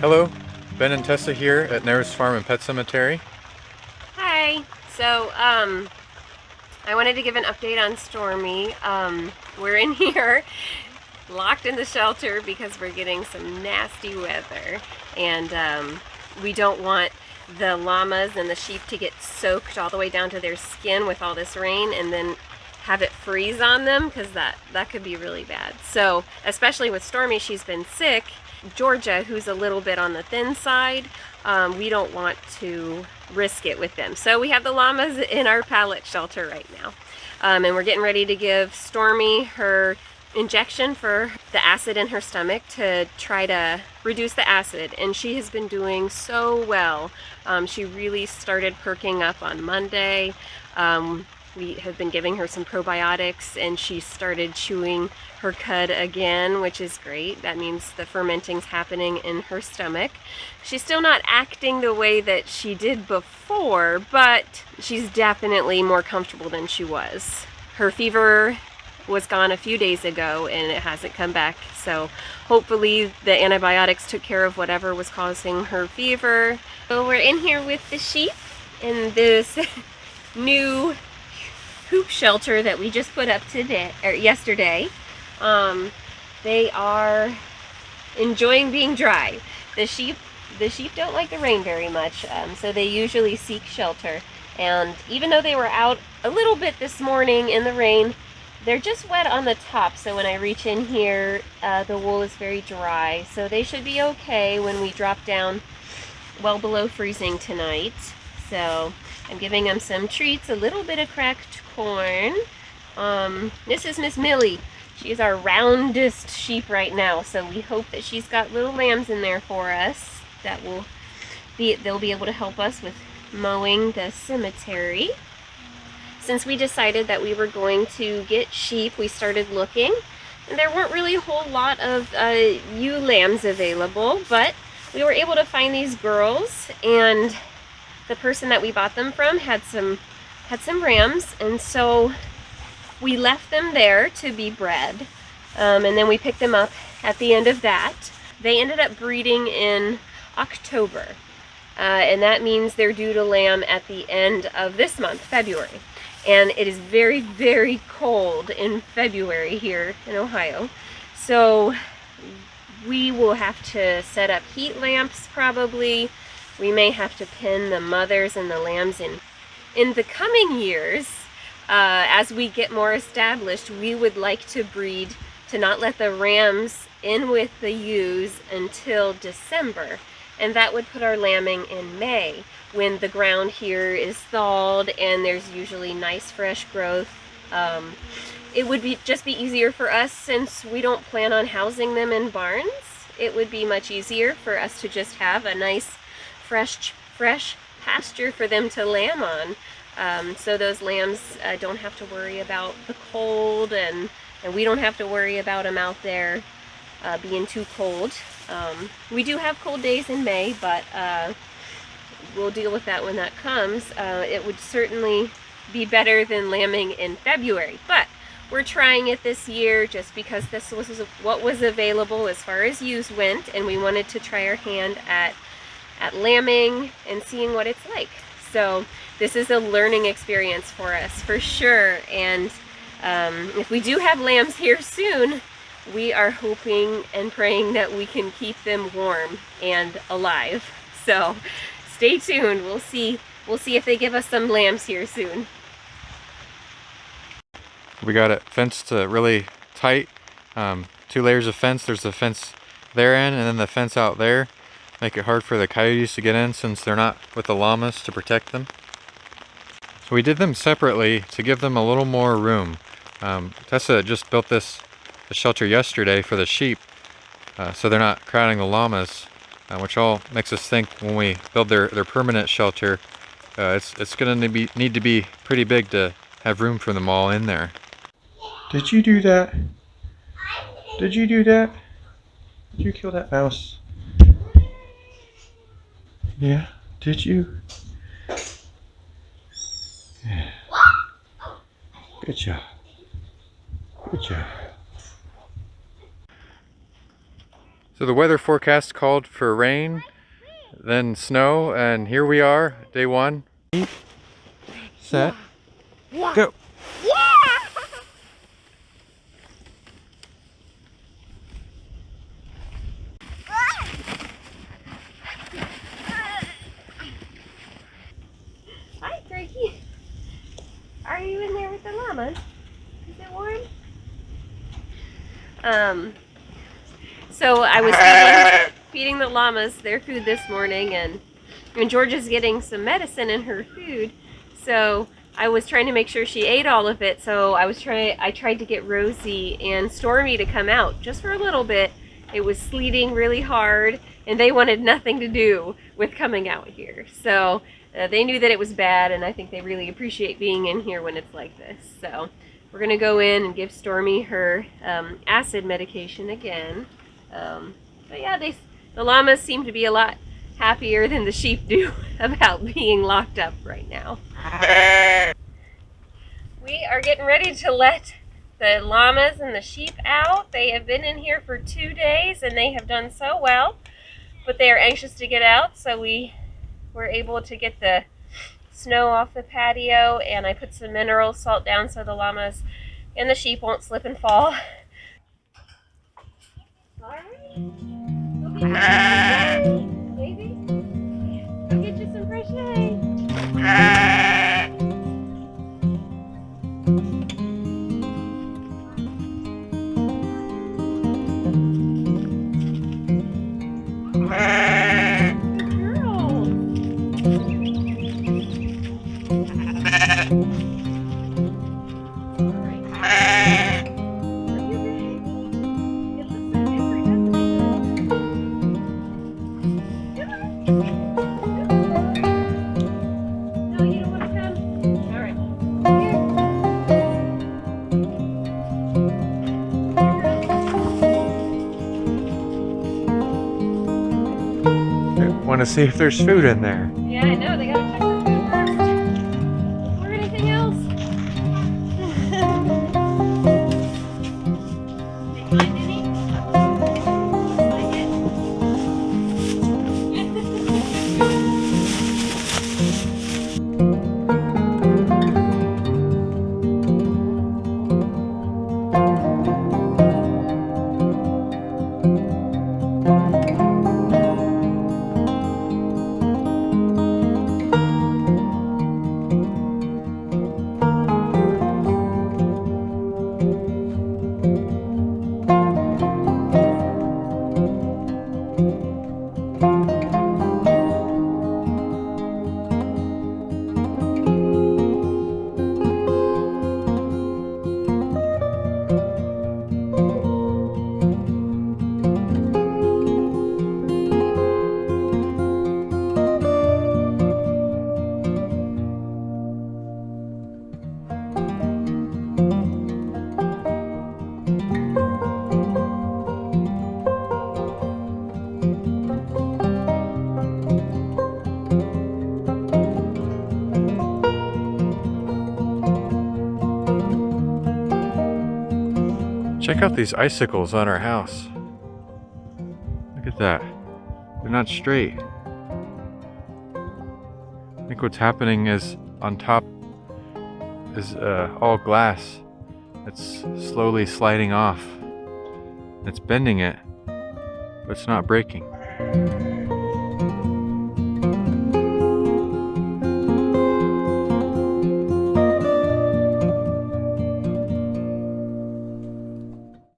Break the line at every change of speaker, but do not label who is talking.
Hello, Ben and Tessa here at Nair's Farm and Pet Cemetery.
Hi. So, I wanted to give an update on Stormy. We're in here, locked in the shelter because we're getting some nasty weather, and we don't want the llamas and the sheep to get soaked all the way down to their skin with all this rain and then have it freeze on them, because that could be really bad. So, especially with Stormy, she's been sick. Georgia, who's a little bit on the thin side, we don't want to risk it with them. So we have the llamas in our pallet shelter right now. And we're getting ready to give Stormy her injection for the acid in her stomach to try to reduce the acid. And she has been doing so well. She really started perking up on Monday. We have been giving her some probiotics, and she started chewing her cud again, which is great. That means the fermenting's happening in her stomach. She's still not acting the way that she did before, but she's definitely more comfortable than she was. Her fever was gone a few days ago, and it hasn't come back. So hopefully the antibiotics took care of whatever was causing her fever. So we're in here with the sheep in this new hoop shelter that we just put up today or yesterday. They are enjoying being dry. The sheep don't like the rain very much, so they usually seek shelter. And even though they were out a little bit this morning in the rain, they're just wet on the top. So when I reach in here, the wool is very dry. So they should be okay when we drop down well below freezing tonight. So I'm giving them some treats, a little bit of cracked corn. This is Miss Millie. She's our roundest sheep right now, so we hope that she's got little lambs in there for us that they'll be able to help us with mowing the cemetery. Since we decided that we were going to get sheep, we started looking, and there weren't really a whole lot of ewe lambs available, but we were able to find these girls, and the person that we bought them from had some rams, and so we left them there to be bred, and then we picked them up at the end of that. They ended up breeding in October, and that means they're due to lamb at the end of this month, February. And it is very, very cold in February here in Ohio, so we will have to set up heat lamps probably. We may have to pin the mothers and the lambs in. In the coming years, as we get more established, we would like to breed to not let the rams in with the ewes until December. And that would put our lambing in May, when the ground here is thawed and there's usually nice fresh growth. It would just be easier for us, since we don't plan on housing them in barns. It would be much easier for us to just have a nice fresh pasture for them to lamb on, so those lambs don't have to worry about the cold, and we don't have to worry about them out there being too cold. We do have cold days in May, but we'll deal with that when that comes. It would certainly be better than lambing in February, but we're trying it this year just because this was what was available as far as ewes went, and we wanted to try our hand at lambing and seeing what it's like. So this is a learning experience for us for sure, and if we do have lambs here soon, we are hoping and praying that we can keep them warm and alive. So stay tuned. We'll see if they give us some lambs here soon.
We got it fenced really tight. 2 layers of fence. There's the fence there in, and then the fence out there. Make it hard for the coyotes to get in, since they're not with the llamas to protect them. So we did them separately to give them a little more room. Tessa just built the shelter yesterday for the sheep, so they're not crowding the llamas, which all makes us think when we build their permanent shelter, it's going to need to be pretty big to have room for them all in there. Did you do that? Did you do that? Did you kill that mouse? Yeah, did you? Yeah. Good job. Good job. So the weather forecast called for rain, then snow, and here we are, day one. Set, go.
Hi, Frankie. Are you in there with the llamas? Is it warm? So I was feeding the llamas their food this morning, and Georgia's getting some medicine in her food, so I was trying to make sure she ate all of it. So I tried to get Rosie and Stormy to come out just for a little bit. It was sleeting really hard, and they wanted nothing to do with coming out here. So they knew that it was bad, and I think they really appreciate being in here when it's like this. So we're gonna go in and give Stormy her acid medication again. But yeah, the llamas seem to be a lot happier than the sheep do about being locked up right now. We are getting ready to let the llamas and the sheep out. They have been in here for 2 days and they have done so well, but they are anxious to get out, so we were able to get the snow off the patio, and I put some mineral salt down so the llamas and the sheep won't slip and fall. Go get you some fresh hay, baby. Go get you some fresh hay.
Want to see if there's food in there.
Yeah, I know. They gotta check for food first. Or anything else. They find any? Looks like
Check out these icicles on our house. Look at that. They're not straight. I think what's happening is on top is all glass. It's slowly sliding off. It's bending it, but it's not breaking.